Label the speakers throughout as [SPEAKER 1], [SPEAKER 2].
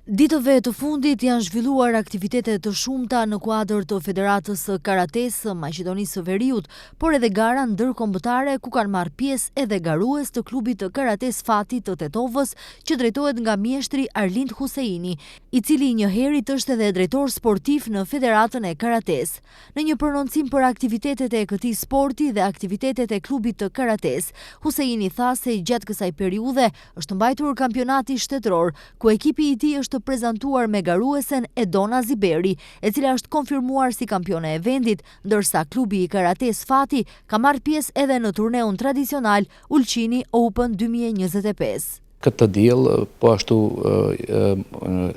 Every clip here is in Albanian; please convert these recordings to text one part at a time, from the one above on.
[SPEAKER 1] Ditëve të fundit janë zhvilluar aktivitete të shumta në kuadër të Federatës së Karates së Maqedonisë së Veriut, por edhe gara ndërkombëtare ku kanë marrë pjesë edhe garues të klubit të karates Fati të Tetovës, që drejtohet nga mjeshtri Arlind Huseini, i cili njëherët është edhe drejtor sportiv në Federatën e Karates. Në një prononcim për aktivitetet e këtij sporti dhe aktivitetet e klubit të karates, Huseini tha se gjatë kësaj periudhe është mbajtur kampionati shtetëror, ku ekipi i tij është të prezantuar me garuesen Edona Ziberi, e cila është konfirmuar si kampione e vendit, ndërsa klubi i karates Fati ka marrë pjesë edhe në turneun tradicional Ulqini Open 2025.
[SPEAKER 2] Këtë diell, po ashtu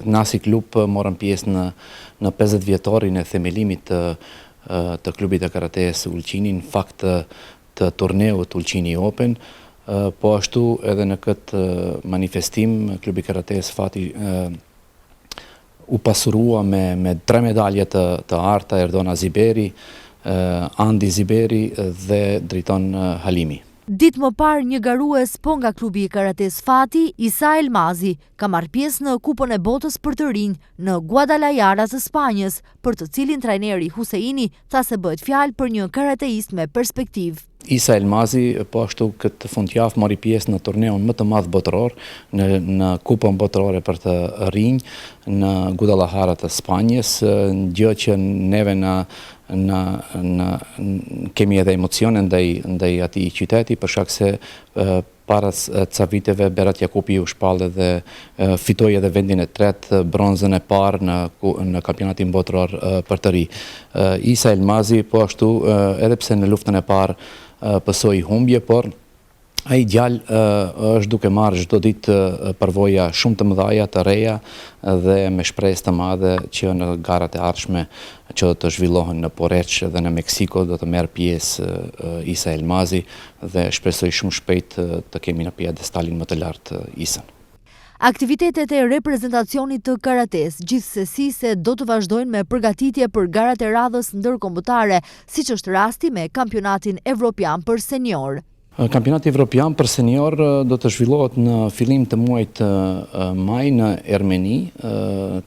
[SPEAKER 2] nasi klub morën pjesë në 50 vjetorin e themelimit të klubit të karates Ulqini, në fakt të turneut Ulqini Open. Po ashtu edhe në këtë manifestim, klubi karates Fati u pasurua me 3 medalje të arta, Erdona Ziberi, Andi Ziberi dhe Driton Halimi.
[SPEAKER 1] Ditë më parë, një garues po nga klubi i karates Fati, Isa Elmazi, ka marrë pjesë në Kupën e Botës për të rinj në Guadalajara të Spanjës, për të cilin trajneri Huseini tha se bëhet fjalë për një karateist me perspektivë.
[SPEAKER 2] Isa Elmazi po ashtu këtë fundjavë mori pjesë në turneun më të madh botëror, në Kupën botërore për të rinj në Guadalajara të Spanjës, gjë që neve kemi edhe emocione ndaj atij qyteti, për shkak se para ca viteve Berat Jakupi u shpall dhe fitoi edhe vendin e tretë, bronzën e parë në kampionatin botëror për të ri. Isa Elmazi po ashtu, edhe pse në luftën e parë pësoi humbje, por ai djalë është duke marrë çdo ditë përvoja shumë të mëdha, të reja dhe me shpresë të madhe që në garat e ardhshme që të zhvillohen në Poreç dhe në Meksiko do të merr pjesë Isa Elmazi dhe shpresoj shumë shpejt të kemi në piedestalin më të lartë Isën.
[SPEAKER 1] Aktivitetet e reprezentacionit të karates gjithsesi se do të vazhdojnë me përgatitje për garat e radhës ndërkombëtare, siç është rasti me kampionatin evropian për senior.
[SPEAKER 2] Kampionati evropian për senior do të zhvillohet në fillim të muajit maj në Ermeni.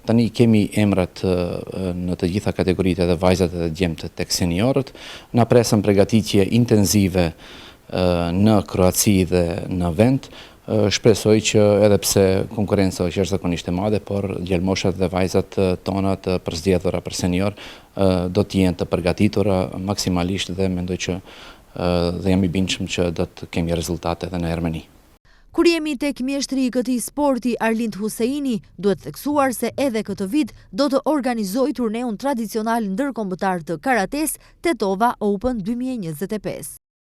[SPEAKER 2] Tani kemi emrat në të gjitha kategoritë, edhe vajzat edhe djemt tek seniorët. Na presën përgatitje intenzive në Kroaci dhe në vend. Shpresoj që edhe pse konkurenca është jashtëzakonisht e madhe, por djalmoshat dhe vajzat tona të përzgjedhura për senior do të jenë të përgatitura maksimalisht dhe mendoj që dhe jam i bindshëm që do të kemi rezultate edhe në Ermeni.
[SPEAKER 1] Kur jemi tek mjeshtri i këtij sporti Arlind Huseini, duhet theksuar se edhe këtë vit do të organizojë turneun tradicional ndërkombëtar të karates Tetova Open 2025.